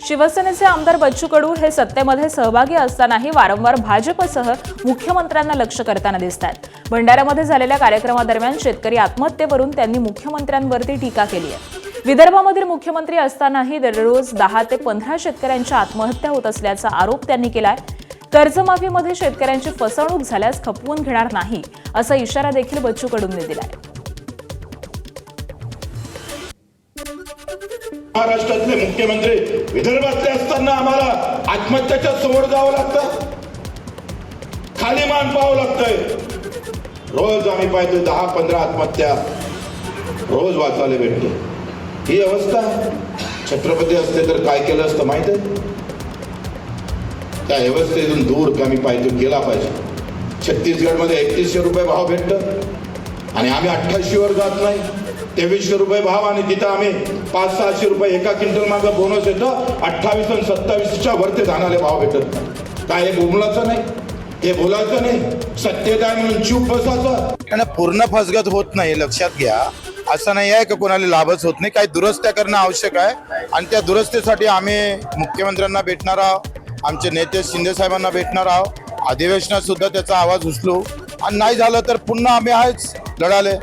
शिवसेनेचे आमदार बच्चू कडू हे सत्तेमध्ये सहभागी असतानाही वारंवार भाजपसह मुख्यमंत्र्यांना लक्ष्य करताना दिसतात। भंडाऱ्यामध्ये झालेल्या कार्यक्रमादरम्यान शेतकरी आत्महत्येवरून त्यांनी मुख्यमंत्र्यांवरती टीका केली आहे। विदर्भामधील मुख्यमंत्री असतानाही दररोज 10 ते 15 शेतकऱ्यांच्या आत्महत्या होत असल्याचा आरोप त्यांनी केलाय। कर्जमाफीमध्ये शेतकऱ्यांची फसवणूक झाल्यास खपवून घेणार नाही असा इशारा देखील बच्चू कडूंनी दिलाय। महाराष्ट्रातले मुख्यमंत्री विदर्भातले असताना आम्हाला आत्महत्याच्या समोर जावं लागतं, खाली मान पाहावं लागतंय। रोज आम्ही पाहतो 10-15 आत्महत्या रोज वाचायला भेटतो। ही अवस्था छत्रपती असते तर काय केलं असतं माहित आहे? त्या व्यवस्थेतून दूर कमी पाहिजे केला पाहिजे। छत्तीसगडमध्ये 3100 रुपये भाव भेटतं आणि आम्ही 88 वर जात नाही। 2300 रुपये भाव आणि तिथं आम्ही 500-600 रुपये एका क्विंटल मागे बोनस येतो। 28 आणि 27च्या वरती धानाले भाव भेटत नाही। काय हे बोलायचं नाही, हे बोलायचं नाही, सत्तेत आहे म्हणून चूप बसायचं। त्यांना पूर्ण फसगत होत नाही, लक्षात घ्या। असं नाही आहे की कोणाला लाभच होत नाही, काही दुरुस्त्या करणं आवश्यक आहे आणि त्या दुरुस्तीसाठी आम्ही मुख्यमंत्र्यांना भेटणार आहोत, आमचे नेते शिंदे साहेबांना भेटणार आहोत। अधिवेशनात सुद्धा त्याचा आवाज उचलू आणि नाही झालं तर पुन्हा आम्ही आहेच लढाले।